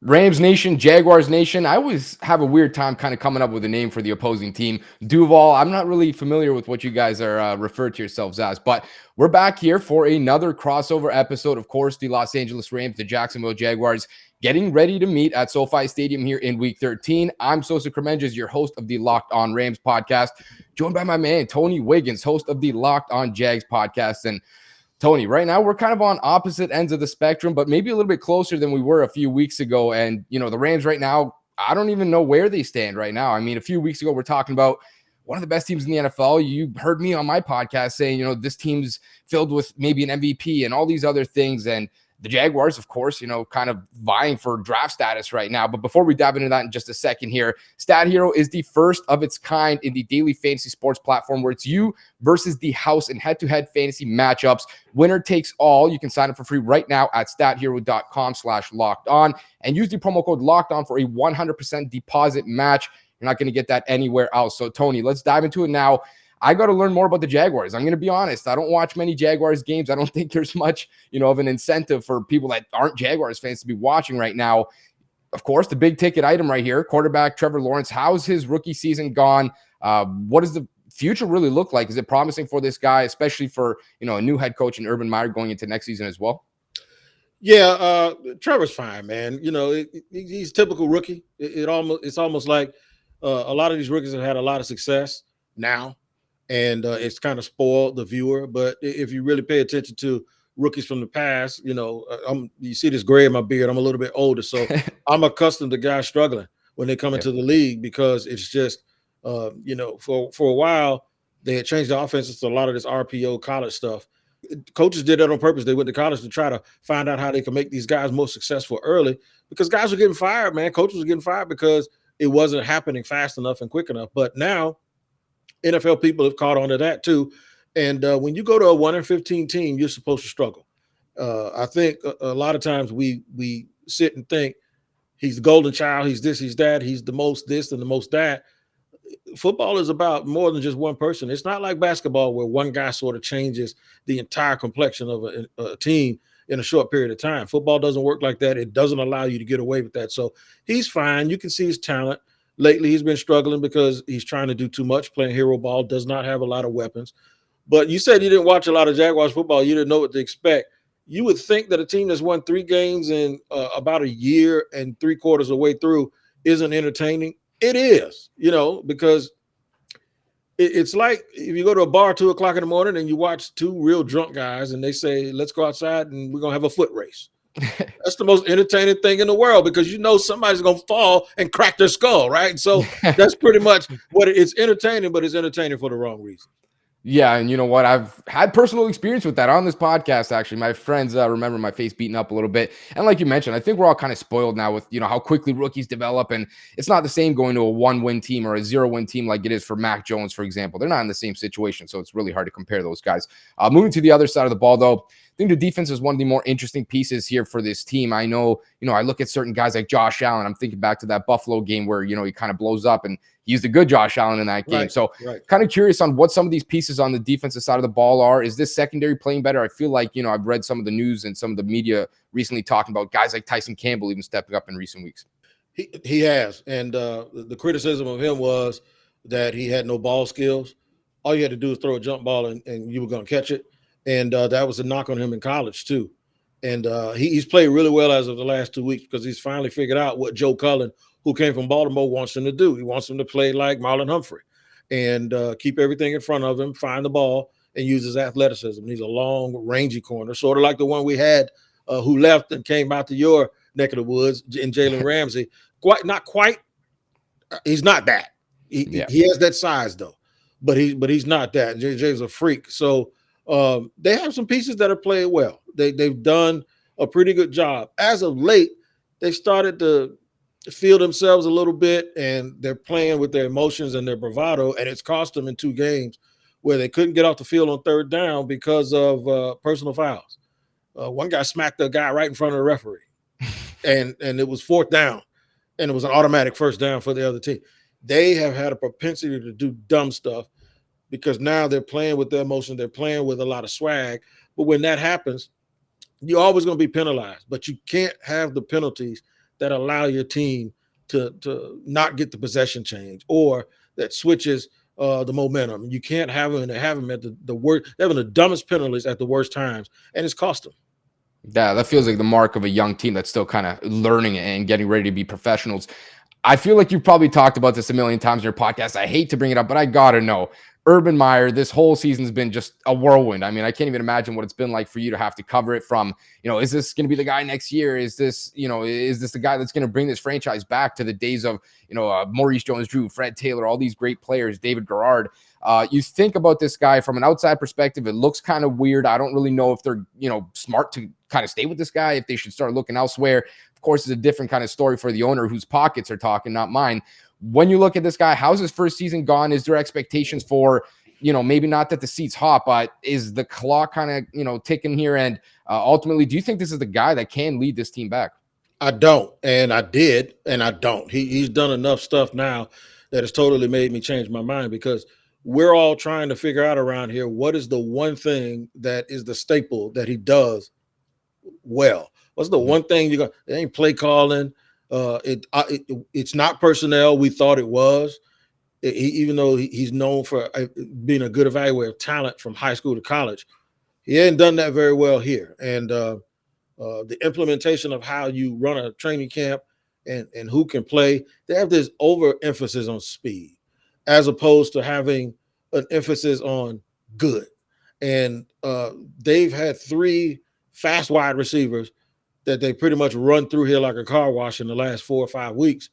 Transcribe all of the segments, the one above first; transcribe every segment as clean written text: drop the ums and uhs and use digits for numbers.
Rams Nation, Jaguars Nation. I always have a weird time kind of coming up with a name for the opposing team. Duval, I'm not really familiar with what you guys are referred to yourselves as, but we're back here for another crossover episode. Of course, the Los Angeles Rams, the Jacksonville Jaguars, getting ready to meet at SoFi Stadium here in Week 13. I'm Sosa Kremenjas, your host of the Locked On Rams podcast, joined by my man, Tony Wiggins, host of the Locked On Jags podcast. And Tony, right now we're kind of on opposite ends of the spectrum, but maybe a little bit closer than we were a few weeks ago. And, the Rams right now, I don't even know where they stand right now. I mean, a few weeks ago, we're talking about one of the best teams in the NFL. You heard me on my podcast saying, this team's filled with maybe an MVP and all these other things. And the Jaguars, of course, kind of vying for draft status right now. But before we dive into that in just a second here, Stat Hero is the first of its kind in the daily fantasy sports platform where it's you versus the house in head-to-head fantasy matchups. Winner takes all. You can sign up for free right now at stathero.com/locked-on and use the promo code LOCKEDON for a 100% deposit match. You're not going to get that anywhere else. So, Tony, let's dive into it now. I got to learn more about the Jaguars. I'm going to be honest. I don't watch many Jaguars games. I don't think there's much, of an incentive for people that aren't Jaguars fans to be watching right now. Of course, the big ticket item right here, quarterback Trevor Lawrence. How's his rookie season gone? What does the future really look like? Is it promising for this guy, especially for, a new head coach in Urban Meyer going into next season as well? Yeah, Trevor's fine, man. He's typical rookie. It's almost like a lot of these rookies have had a lot of success now. And it's kind of spoiled the viewer. But if you really pay attention to rookies from the past, you see this gray in my beard. I'm a little bit older, so I'm accustomed to guys struggling when they come into the league because it's just, for a while they had changed the offenses to a lot of this RPO college stuff. Coaches did that on purpose. They went to college to try to find out how they can make these guys more successful early because guys were getting fired, man. Coaches were getting fired because it wasn't happening fast enough and quick enough. But now NFL people have caught on to that too. And when you go to a 1-15 team, you're supposed to struggle. I think a lot of times we sit and think he's the golden child, he's this, he's that, he's the most this and the most that. Football is about more than just one person. It's not like basketball where one guy sort of changes the entire complexion of a team in a short period of time. Football doesn't work like that. It doesn't allow you to get away with that. So he's fine. You can see his talent. Lately, he's been struggling because he's trying to do too much, playing hero ball, does not have a lot of weapons. But you said you didn't watch a lot of Jaguars football. You didn't know what to expect. You would think that a team that's won 3 games in about a year and 3/4 of the way through isn't entertaining. It is, because it's like if you go to a bar 2 o'clock in the morning and you watch 2 real drunk guys and they say, let's go outside and we're going to have a foot race. That's the most entertaining thing in the world because somebody's going to fall and crack their skull, right? So that's pretty much what it's entertaining, but it's entertaining for the wrong reason. Yeah, and you know what? I've had personal experience with that on this podcast, actually. My friends remember my face beating up a little bit. And like you mentioned, I think we're all kind of spoiled now with, how quickly rookies develop. And it's not the same going to a 1-win team or a 0-win team like it is for Mac Jones, for example. They're not in the same situation, so it's really hard to compare those guys. Moving to the other side of the ball, though, I think the defense is one of the more interesting pieces here for this team. I know, I look at certain guys like Josh Allen. I'm thinking back to that Buffalo game where, he kind of blows up and he's the good Josh Allen in that game. Right, so right. Kind of curious on what some of these pieces on the defensive side of the ball are. Is this secondary playing better? I feel like, I've read some of the news and some of the media recently talking about guys like Tyson Campbell even stepping up in recent weeks. He has. And the criticism of him was that he had no ball skills. All you had to do was throw a jump ball and you were going to catch it. And that was a knock on him in college, too. And he's played really well as of the last 2 weeks because he's finally figured out what Joe Cullen, who came from Baltimore, wants him to do. He wants him to play like Marlon Humphrey and keep everything in front of him, find the ball, and use his athleticism. He's a long, rangy corner, sort of like the one we had who left and came out to your neck of the woods in Jalen Ramsey. Not quite. He's not that. He has that size, though. But he's not that. JJ's a freak. So they have some pieces that are playing well. They've done a pretty good job. As of late, they started to feel themselves a little bit, and they're playing with their emotions and their bravado, and it's cost them in 2 games where they couldn't get off the field on 3rd down because of personal fouls. One guy smacked the guy right in front of the referee, and it was 4th down, and it was an automatic 1st down for the other team. They have had a propensity to do dumb stuff because now they're playing with their emotion. They're playing with a lot of swag. But when that happens, you're always going to be penalized. But you can't have the penalties that allow your team to not get the possession change or that switches the momentum. You can't have them at the worst, having the dumbest penalties at the worst times, and it's cost them. Yeah, that feels like the mark of a young team that's still kind of learning and getting ready to be professionals. I feel like you've probably talked about this a million times in your podcast. I hate to bring it up, but I gotta know. Urban Meyer, this whole season's been just a whirlwind. I mean, I can't even imagine what it's been like for you to have to cover it from, is this going to be the guy next year? Is this the guy that's going to bring this franchise back to the days of, Maurice Jones-Drew, Fred Taylor, all these great players, David Garrard. You think about this guy from an outside perspective, it looks kind of weird. I don't really know if they're, smart to kind of stay with this guy, if they should start looking elsewhere. Of course, it's a different kind of story for the owner whose pockets are talking, not mine. When you look at this guy, how's his first season gone? Is there expectations for, maybe not that the seat's hot, but is the clock kind of, ticking here? And ultimately, do you think this is the guy that can lead this team back? I don't, and I did, and I don't. He's done enough stuff now that has totally made me change my mind, because we're all trying to figure out around here what is the one thing that is the staple that he does well. What's the one thing you got? It ain't play calling. It's not personnel. We thought it was, even though he's known for being a good evaluator of talent from high school to college. He hadn't done that very well here. And the implementation of how you run a training camp and who can play, they have this overemphasis on speed as opposed to having an emphasis on good. And they've had 3 fast wide receivers that they pretty much run through here like a car wash in the last 4 or 5 weeks,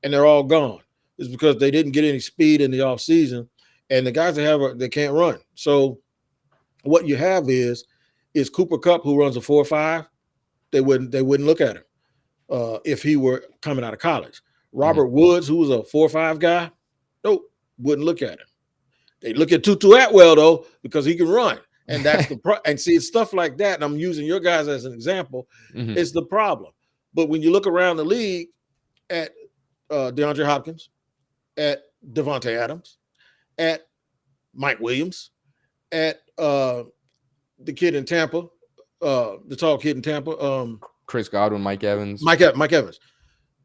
and they're all gone. It's because they didn't get any speed in the offseason, and the guys they can't run. So what you have is Cooper Kupp, who runs a 4.5. They wouldn't look at him if he were coming out of college. Robert Woods, who was a 4.5 guy, nope, wouldn't look at him. They look at Tutu Atwell though, because he can run. And that's and see, it's stuff like that. And I'm using your guys as an example. It's the problem. But when you look around the league at DeAndre Hopkins, at Devontae Adams, at Mike Williams, at the kid in Tampa, the tall kid in Tampa, Chris Godwin, Mike Evans. Mike Evans.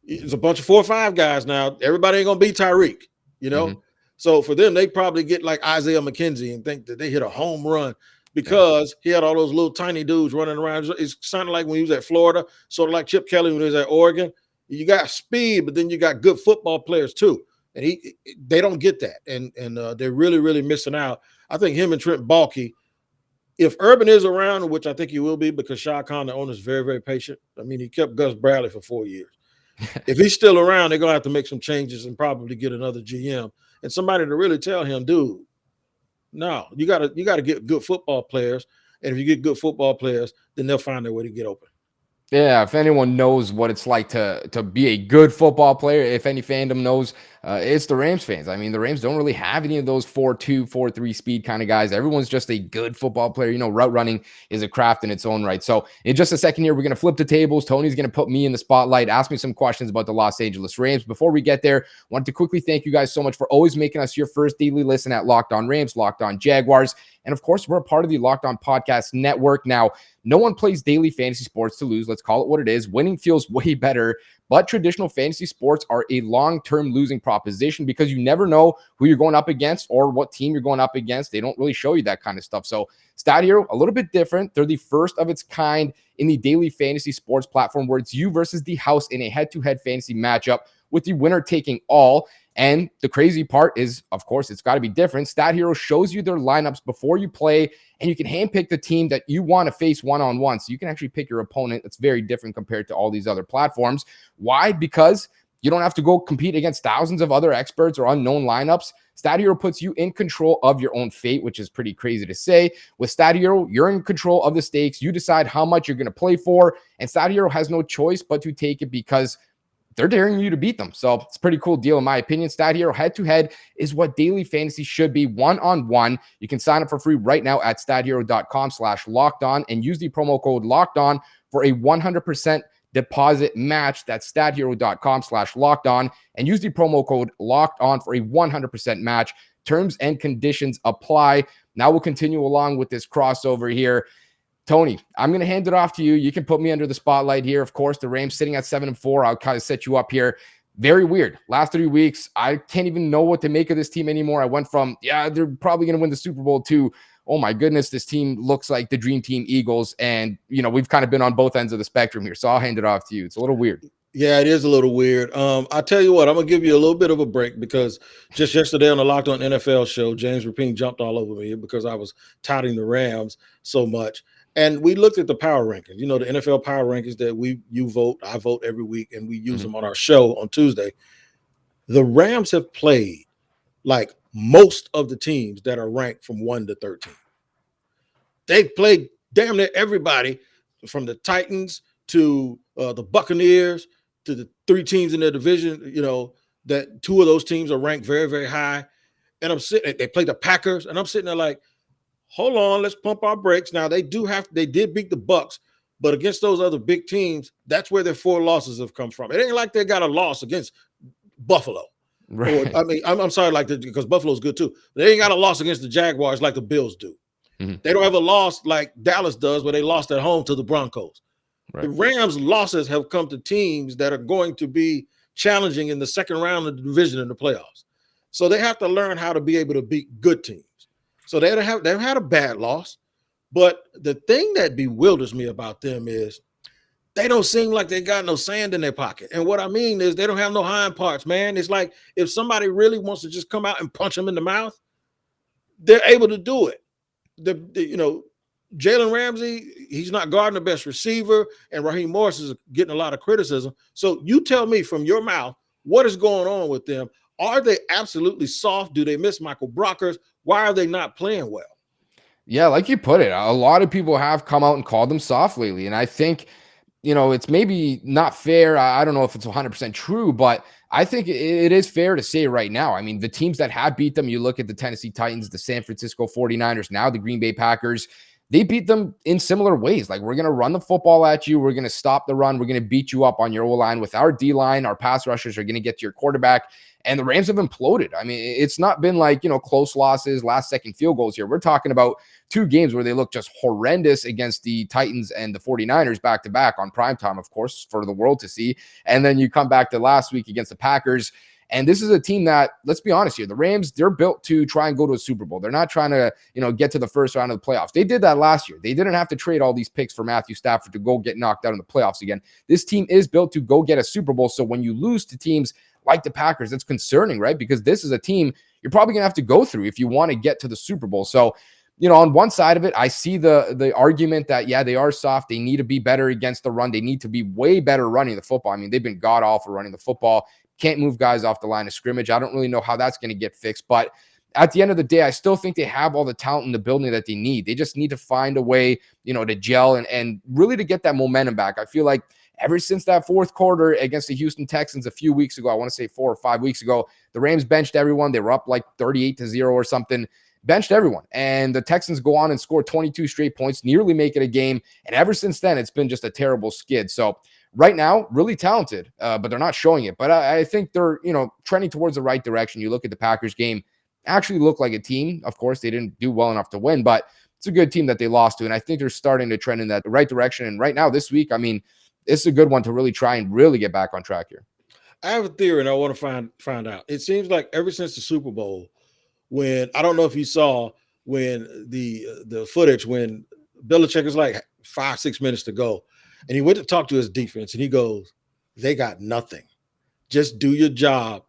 It's a bunch of 4 or 5 guys now. Everybody ain't gonna be Tyreek, So for them, they probably get like Isaiah McKenzie and think that they hit a home run because he had all those little tiny dudes running around. It sounded like when he was at Florida, sort of like Chip Kelly when he was at Oregon. You got speed, but then you got good football players too. And they don't get that. And they're really, really missing out. I think him and Trent Baalke, if Urban is around, which I think he will be because Shad Khan, the owner, is very, very patient. I mean, he kept Gus Bradley for 4 years. If he's still around, they're going to have to make some changes and probably get another GM and somebody to really tell him, dude, no, you got to get good football players. And if you get good football players, then they'll find their way to get open. Yeah, if anyone knows what it's like to be a good football player, if any fandom knows, it's the Rams fans. I mean, the Rams don't really have any of those 4.2, 4.3 speed kind of guys. Everyone's just a good football player. Route running is a craft in its own right. So in just a second here, we're going to flip the tables. Tony's going to put me in the spotlight, ask me some questions about the Los Angeles Rams. Before we get there, I want to quickly thank you guys so much for always making us your first daily listen at Locked On Rams, Locked On Jaguars. And of course, we're a part of the Locked On Podcast Network. Now, no one plays daily fantasy sports to lose. Let's call it what it is. Winning feels way better, but traditional fantasy sports are a long-term losing proposition because you never know who you're going up against or what team you're going up against. They don't really show you that kind of stuff. So Stat Hero, a little bit different. They're the first of its kind in the daily fantasy sports platform where it's you versus the house in a head-to-head fantasy matchup with the winner taking all. And the crazy part is, of course, it's got to be different. Stat Hero shows you their lineups before you play, and you can handpick the team that you want to face one-on-one. So you can actually pick your opponent. That's very different compared to all these other platforms. Why? Because you don't have to go compete against thousands of other experts or unknown lineups. Stat Hero puts you in control of your own fate, which is pretty crazy to say. With Stat Hero, you're in control of the stakes. You decide how much you're going to play for, and Stat Hero has no choice but to take it because they're daring you to beat them. So it's a pretty cool deal in my opinion. Stat Hero head-to-head is what daily fantasy should be, one-on-one. You can sign up for free right now at stathero.com/lockedon and use the promo code LOCKEDON for a 100% deposit match. That's stathero.com/lockedon and use the promo code LOCKEDON for a 100% match. Terms and conditions apply. Now we'll continue along with this crossover here. Tony, I'm going to hand it off to you. You can put me under the spotlight here. Of course, the Rams sitting at 7-4. I'll kind of set you up here. Very weird. Last 3 weeks, I can't even know what to make of this team anymore. I went from, yeah, they're probably going to win the Super Bowl to, oh my goodness, this team looks like the dream team Eagles. And, we've kind of been on both ends of the spectrum here. So I'll hand it off to you. It's a little weird. Yeah, it is a little weird. I'll tell you what, I'm going to give you a little bit of a break because just yesterday on the Locked On NFL show, James Rapine jumped all over me because I was touting the Rams so much. And we looked at the power rankings, the NFL power rankings that you vote, I vote every week, and we use them on our show on Tuesday. The Rams have played like most of the teams that are ranked from 1 to 13. They've played damn near everybody from the Titans to the Buccaneers to the 3 teams in their division, that 2 of those teams are ranked very, very high. And they play the Packers, and I'm sitting there like, hold on, let's pump our brakes. Now they did beat the Bucs, but against those other big teams, that's where their 4 losses have come from. It ain't like they got a loss against Buffalo. Right. I'm sorry, because Buffalo's good too. They ain't got a loss against the Jaguars like the Bills do. Mm-hmm. They don't have a loss like Dallas does, where they lost at home to the Broncos. Right. The Rams' losses have come to teams that are going to be challenging in the second round of the division in the playoffs. So they have to learn how to be able to beat good teams. So they've had a bad loss, but the thing that bewilders me about them is they don't seem like they got no sand in their pocket. And what I mean is they don't have no hind parts, man. It's like if somebody really wants to just come out and punch them in the mouth, they're able to do it. Jalen Ramsey, he's not guarding the best receiver, and Raheem Morris is getting a lot of criticism. So you tell me from your mouth, what is going on with them? Are they absolutely soft? Do they miss Michael Brockers? Why are they not playing well? Yeah, like you put it, a lot of people have come out and called them soft lately. And I think, it's maybe not fair. I don't know if it's 100% true, but I think it is fair to say right now. I mean, the teams that have beat them, you look at the Tennessee Titans, the San Francisco 49ers, now the Green Bay Packers, they beat them in similar ways. Like, we're going to run the football at you. We're going to stop the run. We're going to beat you up on your O-line with our D-line. Our pass rushers are going to get to your quarterback. And the Rams have imploded. I mean, it's not been like, close losses, last-second field goals here. We're talking about 2 games where they look just horrendous against the Titans and the 49ers back-to-back on primetime, of course, for the world to see. And then you come back to last week against the Packers. And this is a team that, let's be honest here, the Rams, they're built to try and go to a Super Bowl. They're not trying to, get to the first round of the playoffs. They did that last year. They didn't have to trade all these picks for Matthew Stafford to go get knocked out in the playoffs again. This team is built to go get a Super Bowl. So when you lose to teams like the Packers, it's concerning, right? Because this is a team you're probably going to have to go through if you want to get to the Super Bowl. So, on one side of it, I see the argument that, yeah, they are soft. They need to be better against the run. They need to be way better running the football. I mean, they've been god-awful running the football. Can't move guys off the line of scrimmage. I don't really know how that's going to get fixed. But at the end of the day, I still think they have all the talent in the building that they need. They just need to find a way, to gel and really to get that momentum back. I feel like ever since that fourth quarter against the Houston Texans a few weeks ago, I want to say 4 or 5 weeks ago, the Rams benched everyone. They were up like 38-0 or something. Benched everyone. And the Texans go on and score 22 straight points, nearly make it a game. And ever since then, it's been just a terrible skid. So right now, really talented, but they're not showing it. But I think they're, trending towards the right direction. You look at the Packers game, actually look like a team. Of course, they didn't do well enough to win, but it's a good team that they lost to. And I think they're starting to trend in that right direction. And right now, this week, I mean, it's a good one to really try and really get back on track here. I have a theory, and I want to find out. It seems like ever since the Super Bowl, when I don't know if you saw when the footage when Belichick was like 5-6 minutes to go, and he went to talk to his defense, and he goes, "They got nothing. Just do your job.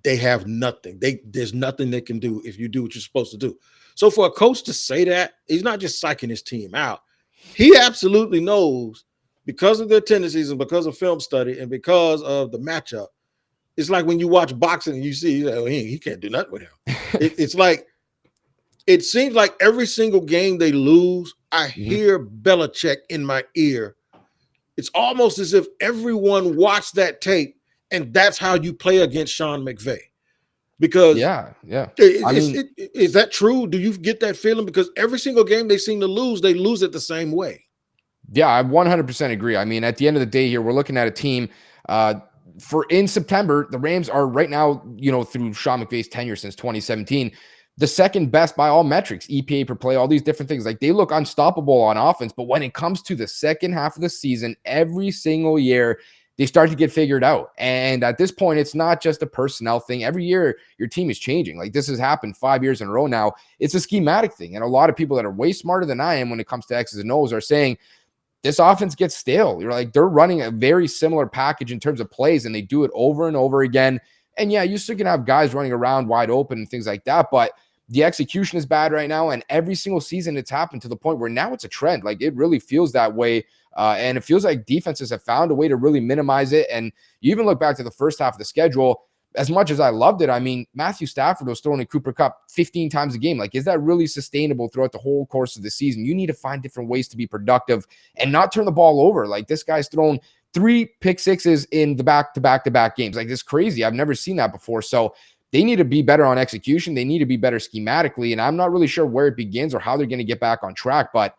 They have nothing. There's nothing they can do if you do what you're supposed to do." So for a coach to say that, he's not just psyching his team out. He absolutely knows, because of their tendencies and because of film study and because of the matchup. It's like when you watch boxing and you see, oh, he can't do nothing with him. It's like, it seems like every single game they lose, I hear Belichick in my ear. It's almost as if everyone watched that tape and that's how you play against Sean McVay. Because is that true? Do you get that feeling? Because every single game they seem to lose, they lose it the same way. Yeah, I 100% agree. I mean, at the end of the day here, we're looking at a team in September, the Rams are right now, through Sean McVay's tenure since 2017, the second best by all metrics, EPA per play, all these different things. Like, they look unstoppable on offense, but when it comes to the second half of the season, every single year, they start to get figured out. And at this point, it's not just a personnel thing. Every year, your team is changing. Like, this has happened 5 years in a row now. It's a schematic thing. And a lot of people that are way smarter than I am when it comes to X's and O's are saying, this offense gets stale. You're like, they're running a very similar package in terms of plays, and they do it over and over again. And yeah, you still can have guys running around wide open and things like that, but the execution is bad right now. And every single season it's happened to the point where now it's a trend. Like, it really feels that way. And it feels like defenses have found a way to really minimize it. And you even look back to the first half of the schedule, as much as I loved it, I mean, Matthew Stafford was throwing in Cooper Kupp 15 times a game. Like, is that really sustainable throughout the whole course of the season? You need to find different ways to be productive and not turn the ball over. Like, this guy's thrown 3 pick sixes in the back-to-back games. Like, this crazy. I've never seen that before. So they need to be better on execution. They need to be better schematically. And I'm not really sure where it begins or how they're going to get back on track. But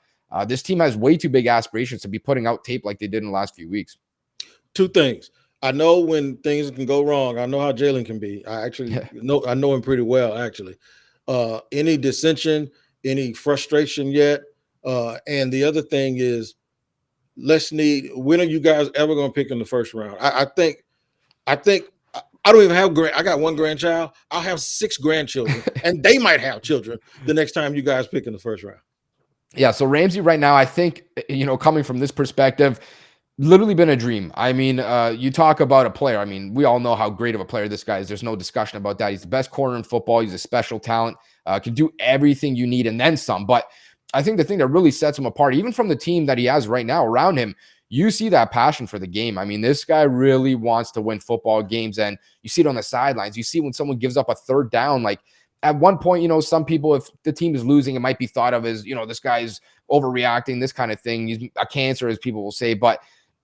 this team has way too big aspirations to be putting out tape like they did in the last few weeks. 2 things. I know when things can go wrong. I know how Jalen can be. I know him pretty well, actually. Any dissension, any frustration yet? And the other thing is, when are you guys ever going to pick in the first round? I think I don't even have I got 1 grandchild. I'll have 6 grandchildren, and they might have children the next time you guys pick in the first round. Yeah, so Ramsey right now, I think, coming from this perspective, literally been a dream. I mean, you talk about a player. I mean, we all know how great of a player this guy is. There's no discussion about that. He's the best corner in football. He's a special talent, can do everything you need and then some. But I think the thing that really sets him apart, even from the team that he has right now around him, you see that passion for the game. I mean, this guy really wants to win football games, and you see it on the sidelines. You see when someone gives up a 3rd down, like, at one point, some people, if the team is losing, it might be thought of as, this guy's overreacting, this kind of thing. He's a cancer, as people will say. But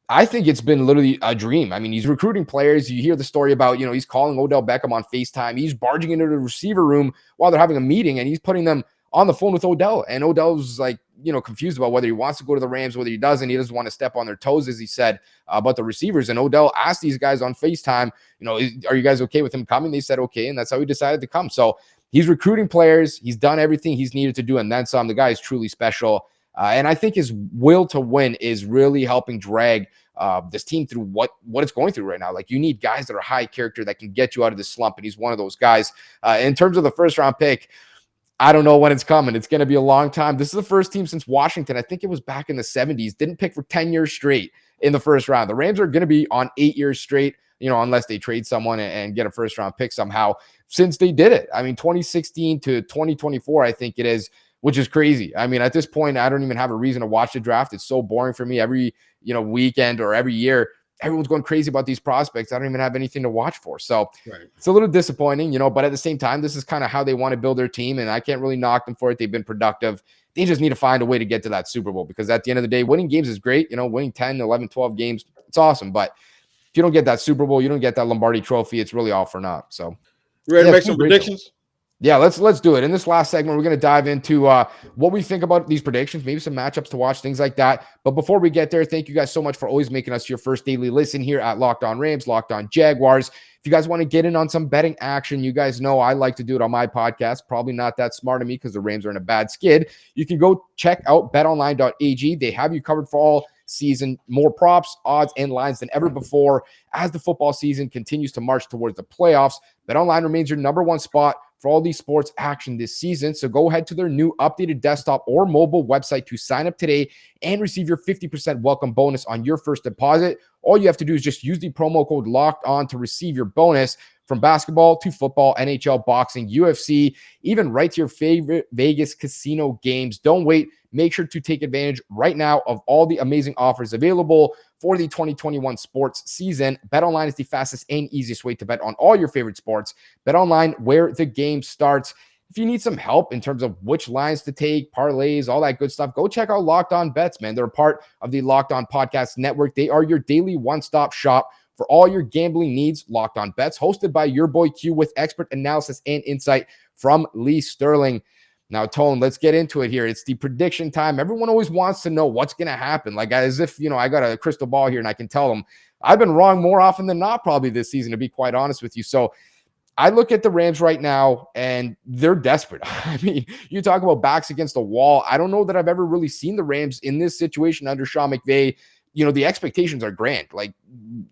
I think it's been literally a dream. I mean, he's recruiting players. You hear the story about, he's calling Odell Beckham on FaceTime. He's barging into the receiver room while they're having a meeting, and he's putting them on the phone with Odell. And Odell's like, confused about whether he wants to go to the Rams, whether he doesn't. He doesn't want to step on their toes, as he said, about the receivers. And Odell asked these guys on FaceTime, are you guys okay with him coming? They said okay, and that's how he decided to come. So he's recruiting players. He's done everything he's needed to do, and then some. The guy is truly special. And I think his will to win is really helping drag this team through what it's going through right now. Like, you need guys that are high character that can get you out of this slump, and he's one of those guys. In terms of the first-round pick, I don't know when it's coming. It's going to be a long time. This is the first team since Washington, I think it was back in the 70s, didn't pick for 10 years straight in the first round. The Rams are going to be on 8 years straight, unless they trade someone and get a first-round pick somehow, since they did it. I mean, 2016 to 2024, I think it is, which is crazy. I mean, at this point, I don't even have a reason to watch the draft. It's so boring for me. Every, weekend or every year, everyone's going crazy about these prospects. I don't even have anything to watch for. So It's a little disappointing, but at the same time, this is kind of how they want to build their team, and I can't really knock them for it. They've been productive. They just need to find a way to get to that Super Bowl, because at the end of the day, winning games is great. Winning 10, 11, 12 games, it's awesome. But if you don't get that Super Bowl, you don't get that Lombardi trophy, it's really all for naught. So ready to make some predictions? Yeah, let's do it. In this last segment, we're going to dive into what we think about these predictions, maybe some matchups to watch, things like that. But before we get there, thank you guys so much for always making us your first daily listen here at Locked On Rams, Locked On Jaguars. If you guys want to get in on some betting action, you guys know I like to do it on my podcast. Probably not that smart of me because the Rams are in a bad skid. You can go check out betonline.ag. They have you covered for all season, more props, odds, and lines than ever before. As the football season continues to march towards the playoffs, BetOnline remains your number one spot for all these sports action this season. So go ahead to their new updated desktop or mobile website to sign up today and receive your 50% welcome bonus on your first deposit. All you have to do is just use the promo code Locked On to receive your bonus. From basketball to football, NHL, boxing, UFC, even right to your favorite Vegas casino games. Don't wait. Make sure to take advantage right now of all the amazing offers available for the 2021 sports season. BetOnline is the fastest and easiest way to bet on all your favorite sports. BetOnline, where the game starts. If you need some help in terms of which lines to take, parlays, all that good stuff, go check out Locked On Bets, man. They're a part of the Locked On Podcast Network. They are your daily one-stop shop for all your gambling needs. Locked On Bets, hosted by your boy Q, with expert analysis and insight from Lee Sterling. Now, Tone, let's get into it here. It's the prediction time. Everyone always wants to know what's going to happen. Like, as if, I got a crystal ball here and I can tell them. I've been wrong more often than not probably this season, to be quite honest with you. So I look at the Rams right now and they're desperate. I mean, you talk about backs against the wall. I don't know that I've ever really seen the Rams in this situation under Sean McVay. The expectations are grand, like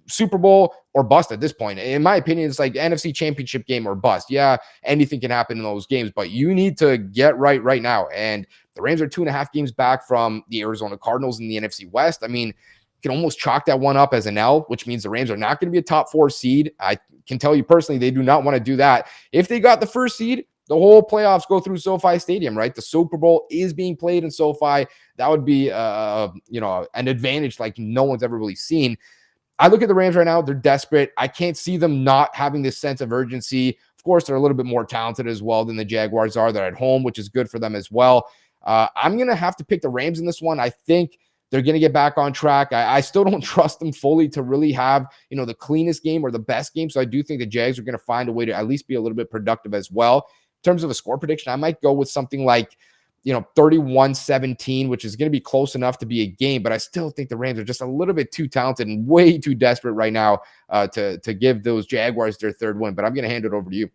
Super Bowl or bust at this point. In my opinion, it's like NFC Championship game or bust. Yeah, anything can happen in those games, but you need to get right now. And the Rams are 2.5 games back from the Arizona Cardinals in the NFC West. I mean, you can almost chalk that one up as an L, which means the Rams are not going to be a top 4 seed. I can tell you personally, they do not want to do that. If they got the first seed, the whole playoffs go through SoFi Stadium, right? The Super Bowl is being played in SoFi. That would be, an advantage like no one's ever really seen. I look at the Rams right now. They're desperate. I can't see them not having this sense of urgency. Of course, they're a little bit more talented as well than the Jaguars are. They're at home, which is good for them as well. I'm going to have to pick the Rams in this one. I think they're going to get back on track. I still don't trust them fully to really have, the cleanest game or the best game. So I do think the Jags are going to find a way to at least be a little bit productive as well. In terms of a score prediction, I might go with something like, 31-17, which is going to be close enough to be a game. But I still think the Rams are just a little bit too talented and way too desperate right now to give those Jaguars their third win. But I'm going to hand it over to you.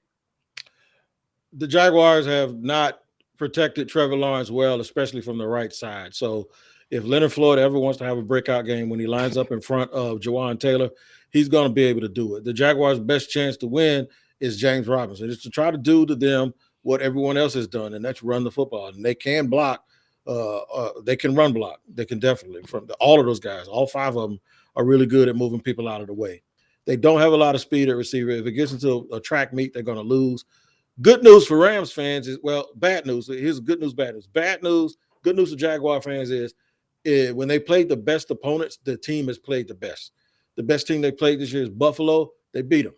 The Jaguars have not protected Trevor Lawrence well, especially from the right side. So if Leonard Floyd ever wants to have a breakout game when he lines up in front of Jawan Taylor, he's going to be able to do it. The Jaguars' best chance to win is James Robinson. It's to try to do to them what everyone else has done, and that's run the football. And they can block. They can run block. They can definitely. All of those guys, all 5 of them are really good at moving people out of the way. They don't have a lot of speed at receiver. If it gets into a track meet, they're going to lose. Good news for Rams fans is, bad news. Here's good news, bad news. Bad news, good news for Jaguar fans is when they played the best opponents, the team has played the best. The best team they played this year is Buffalo. They beat them.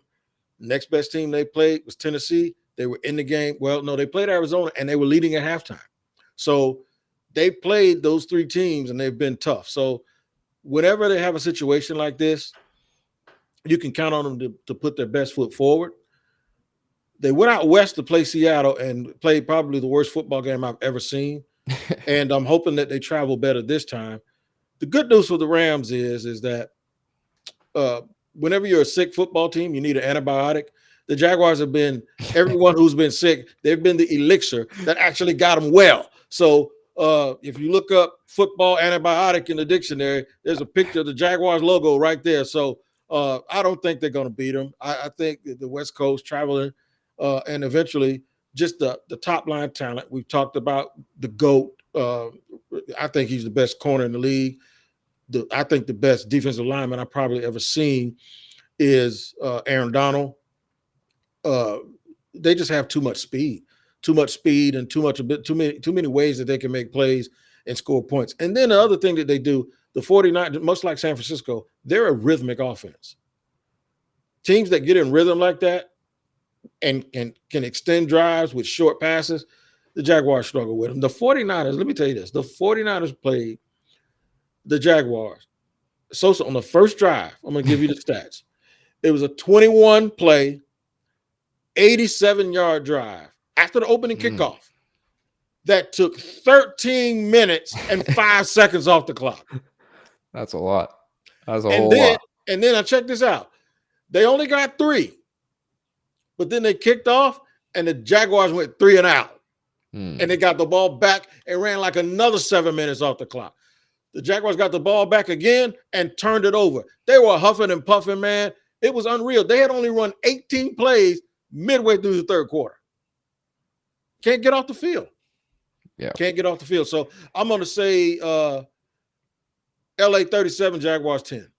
Next best team they played was Tennessee. They were in the game. Well, no, they played Arizona, and they were leading at halftime. So they played those 3 teams, and they've been tough. So whenever they have a situation like this, you can count on them to put their best foot forward. They went out west to play Seattle and played probably the worst football game I've ever seen. And I'm hoping that they travel better this time. The good news for the Rams is that whenever you're a sick football team, you need an antibiotic. The Jaguars have been, everyone who's been sick, they've been the elixir that actually got them well. So if you look up football antibiotic in the dictionary, there's a picture of the Jaguars logo right there. So I don't think they're going to beat them. I think the West Coast traveling and eventually just the top line talent. We've talked about the GOAT. I think he's the best corner in the league. I think the best defensive lineman I've probably ever seen is Aaron Donald. They just have too much speed and too many ways that they can make plays and score points. And then the other thing that they do, the 49ers, much like San Francisco, they're a rhythmic offense. Teams that get in rhythm like that and can extend drives with short passes, the Jaguars struggle with them. The 49ers, let me tell you this, the 49ers played the Jaguars. Sosa on the first drive, I'm going to give you the stats. It was a 21-play, 87-yard drive after the opening kickoff that took 13 minutes and 5 seconds off the clock. That's a lot. That's a whole lot. And then I check this out. They only got 3, but then they kicked off and the Jaguars went 3 and out. And they got the ball back and ran like another 7 minutes off the clock. The Jaguars got the ball back again and turned it over. They were huffing and puffing, man. It was unreal. They had only run 18 plays midway through the third quarter. Can't get off the field. Yeah. Can't get off the field. So I'm going to say LA 37, Jaguars 10.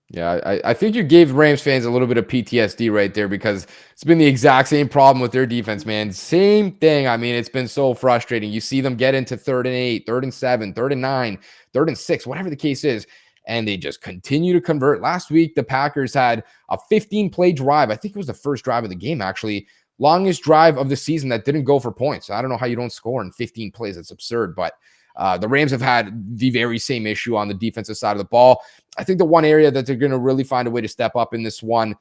Yeah, I think you gave Rams fans a little bit of PTSD right there because it's been the exact same problem with their defense, man. Same thing. I mean, it's been so frustrating. You see them get into 3rd and 8, 3rd and 7, 3rd and 9, 3rd and 6, whatever the case is, and they just continue to convert. Last week, the Packers had a 15-play drive. I think it was the first drive of the game, actually. Longest drive of the season that didn't go for points. I don't know how you don't score in 15 plays. It's absurd, but the Rams have had the very same issue on the defensive side of the ball. I think the one area that they're going to really find a way to step up in this one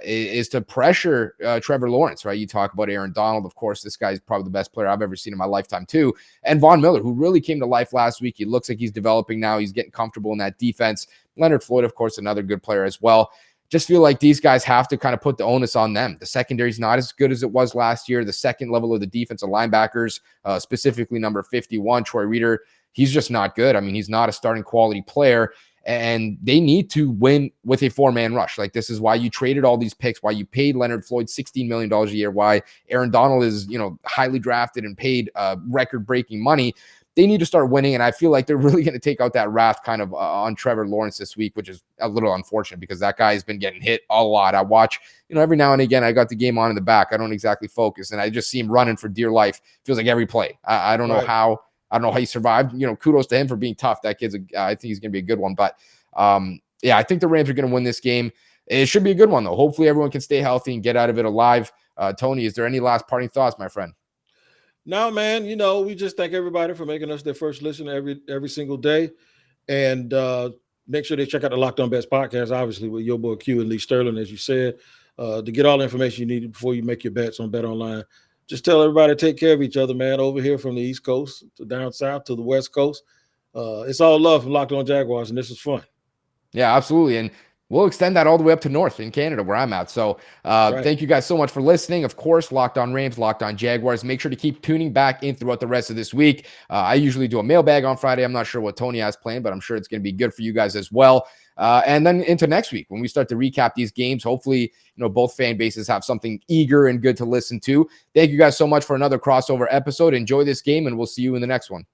is to pressure Trevor Lawrence, right? You talk about Aaron Donald. Of course, this guy's probably the best player I've ever seen in my lifetime too. And Von Miller, who really came to life last week. He looks like he's developing now. He's getting comfortable in that defense. Leonard Floyd, of course, another good player as well. just feel like these guys have to kind of put the onus on them. The secondary is not as good as it was last year. The second level of the defensive linebackers, specifically number 51, Troy Reeder, he's just not good. I mean, he's not a starting quality player, and they need to win with a four-man rush. Like, this is why you traded all these picks, why you paid Leonard Floyd $16 million a year, why Aaron Donald is, highly drafted and paid record-breaking money. They need to start winning, and I feel like they're really going to take out that wrath kind of on Trevor Lawrence this week, which is a little unfortunate because that guy has been getting hit a lot. I watch, every now and again, I got the game on in the back. I don't exactly focus, and I just see him running for dear life. Feels like every play. I don't know how. I don't know how he survived. Kudos to him for being tough. That kid's, I think he's going to be a good one. But I think the Rams are going to win this game. It should be a good one, though. Hopefully everyone can stay healthy and get out of it alive. Tony, is there any last parting thoughts, my friend? No, man, we just thank everybody for making us their first listen every single day. And make sure they check out the Locked On Bets podcast, obviously, with your boy Q and Lee Sterling, as you said, to get all the information you need before you make your bets on Bet Online. Just tell everybody to take care of each other, man, over here from the East Coast to down south to the West Coast. It's all love from Locked On Jaguars, and this is fun. Yeah, absolutely. And we'll extend that all the way up to north in Canada, where I'm at. So thank you guys so much for listening. Of course, Locked On Rams, Locked On Jaguars. Make sure to keep tuning back in throughout the rest of this week. I usually do a mailbag on Friday. I'm not sure what Tony has planned, but I'm sure it's going to be good for you guys as well. And then into next week, when we start to recap these games, hopefully, both fan bases have something eager and good to listen to. Thank you guys so much for another crossover episode. Enjoy this game, and we'll see you in the next one.